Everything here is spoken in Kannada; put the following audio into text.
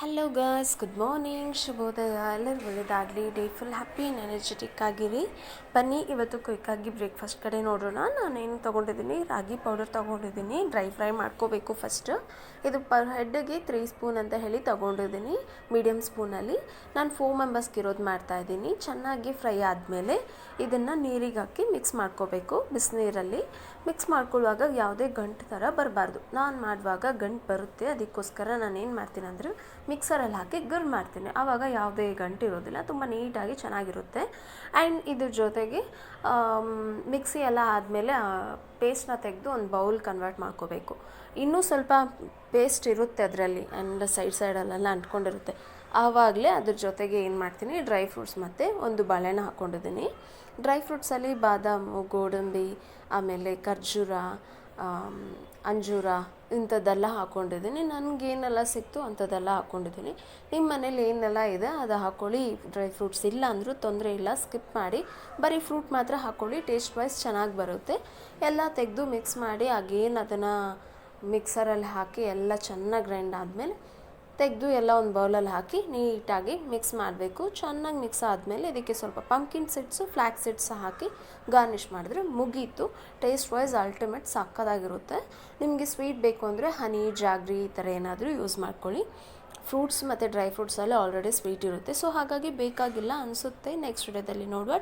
ಹಲೋ ಗರ್ಸ್, ಗುಡ್ ಮಾರ್ನಿಂಗ್, ಶುಭೋದಯ. ಎಲ್ಲರಿಗೂ ಒಳ್ಳೆಯದಾಗಲಿ. Day full happy and energetic ಆಗಿರಿ. ಬನ್ನಿ ಇವತ್ತು ಕ್ವಿಕ್ಕಾಗಿ ಬ್ರೇಕ್ಫಾಸ್ಟ್ ಕಡೆ ನೋಡೋಣ. ನಾನೇನು ತೊಗೊಂಡಿದ್ದೀನಿ, ರಾಗಿ ಪೌಡರ್ ತೊಗೊಂಡಿದ್ದೀನಿ. ಡ್ರೈ ಫ್ರೈ ಮಾಡ್ಕೋಬೇಕು ಫಸ್ಟ್. ಇದು ಪರ್ ಹೆಡ್ಗೆ 3 ಸ್ಪೂನ್ ಅಂತ ಹೇಳಿ ತೊಗೊಂಡಿದ್ದೀನಿ, ಮೀಡಿಯಮ್ ಸ್ಪೂನಲ್ಲಿ. ನಾನು 4 ಮೆಂಬರ್ಸ್ಗೆ ಇರೋದು ಮಾಡ್ತಾಯಿದ್ದೀನಿ. ಚೆನ್ನಾಗಿ ಫ್ರೈ ಆದಮೇಲೆ ಇದನ್ನು ನೀರಿಗೆ ಹಾಕಿ ಮಿಕ್ಸ್ ಮಾಡ್ಕೋಬೇಕು. ಬಿಸಿನೀರಲ್ಲಿ ಮಿಕ್ಸ್ ಮಾಡ್ಕೊಳ್ಳುವಾಗ ಯಾವುದೇ ಗಂಟು ಥರ ಬರಬಾರ್ದು. ನಾನು ಮಾಡುವಾಗ ಗಂಟು ಬರುತ್ತೆ, ಅದಕ್ಕೋಸ್ಕರ ನಾನೇನು ಮಾಡ್ತೀನಿ ಅಂದರೆ ಮಿಕ್ಸರಲ್ಲಿ ಹಾಕಿ ಗರ್ ಮಾಡ್ತೀನಿ. ಆವಾಗ ಯಾವುದೇ ಗಂಟು ಇರೋದಿಲ್ಲ, ತುಂಬ ನೀಟಾಗಿ ಚೆನ್ನಾಗಿರುತ್ತೆ. ಆ್ಯಂಡ್ ಇದ್ರ ಜೊತೆಗೆ ಮಿಕ್ಸಿ ಎಲ್ಲ ಆದಮೇಲೆ ಪೇಸ್ಟ್ನ ತೆಗೆದು ಒಂದು ಬೌಲ್ ಕನ್ವರ್ಟ್ ಮಾಡ್ಕೋಬೇಕು. ಇನ್ನೂ ಸ್ವಲ್ಪ ಪೇಸ್ಟ್ ಇರುತ್ತೆ ಅದರಲ್ಲಿ, ಆ್ಯಂಡ್ ಸೈಡಲ್ಲೆಲ್ಲ ಅಂಟ್ಕೊಂಡಿರುತ್ತೆ. ಆವಾಗಲೇ ಅದ್ರ ಜೊತೆಗೆ ಏನು ಮಾಡ್ತೀನಿ, ಡ್ರೈ ಫ್ರೂಟ್ಸ್ ಮತ್ತು ಒಂದು ಬಾಳೆಹಣ್ಣು ಹಾಕ್ಕೊಂಡಿದ್ದೀನಿ. ಡ್ರೈ ಫ್ರೂಟ್ಸಲ್ಲಿ ಬಾದಾಮು, ಗೋಡಂಬಿ, ಆಮೇಲೆ ಖರ್ಜೂರ, ಅಂಜೂರ ಇಂಥದ್ದೆಲ್ಲ ಹಾಕ್ಕೊಂಡಿದ್ದೀನಿ. ನನಗೇನೆಲ್ಲ ಸಿಕ್ತು ಅಂಥದ್ದೆಲ್ಲ ಹಾಕ್ಕೊಂಡಿದ್ದೀನಿ. ನಿಮ್ಮ ಮನೇಲಿ ಏನೆಲ್ಲ ಇದೆ ಅದು ಹಾಕ್ಕೊಳ್ಳಿ. ಡ್ರೈ ಫ್ರೂಟ್ಸ್ ಇಲ್ಲ ಅಂದರೂ ತೊಂದರೆ ಇಲ್ಲ, ಸ್ಕಿಪ್ ಮಾಡಿ. ಬರೀ ಫ್ರೂಟ್ ಮಾತ್ರ ಹಾಕ್ಕೊಳ್ಳಿ, ಟೇಸ್ಟ್ ವೈಸ್ ಚೆನ್ನಾಗಿ ಬರುತ್ತೆ. ಎಲ್ಲ ತೆಗೆದು ಮಿಕ್ಸ್ ಮಾಡಿ ಆಗೇನು ಅದನ್ನು ಮಿಕ್ಸರಲ್ಲಿ ಹಾಕಿ ಎಲ್ಲ ಚೆನ್ನಾಗಿ ಗ್ರೈಂಡ್ ಆದಮೇಲೆ ತೆಗೆದು ಎಲ್ಲ ಒಂದು ಬೌಲಲ್ಲಿ ಹಾಕಿ ನೀಟಾಗಿ ಮಿಕ್ಸ್ ಮಾಡಬೇಕು. ಚೆನ್ನಾಗಿ ಮಿಕ್ಸ್ ಆದಮೇಲೆ ಇದಕ್ಕೆ ಸ್ವಲ್ಪ ಪಂಪ್ಕಿನ್ ಸೀಡ್ಸು, ಫ್ಲ್ಯಾಕ್ಸ್ ಸೀಡ್ಸ್ ಹಾಕಿ ಗಾರ್ನಿಷ್ ಮಾಡಿದ್ರೆ ಮುಗೀತು. ಟೇಸ್ಟ್ ವೈಸ್ ಅಲ್ಟಿಮೇಟ್ ಸಕ್ಕತ್ತಾಗಿರುತ್ತೆ. ನಿಮಗೆ ಸ್ವೀಟ್ ಬೇಕು ಅಂದರೆ ಹನಿ, ಜಾಗ್ರಿ ಈ ಥರ ಏನಾದರೂ ಯೂಸ್ ಮಾಡ್ಕೊಳ್ಳಿ. ಫ್ರೂಟ್ಸ್ ಮತ್ತು ಡ್ರೈ ಫ್ರೂಟ್ಸಲ್ಲಿ ಆಲ್ರೆಡಿ ಸ್ವೀಟ್ ಇರುತ್ತೆ, ಸೊ ಹಾಗಾಗಿ ಬೇಕಾಗಿಲ್ಲ ಅನಿಸುತ್ತೆ. ನೆಕ್ಸ್ಟ್ ವಿಡಿಯೋದಲ್ಲಿ ನೋಡುವ.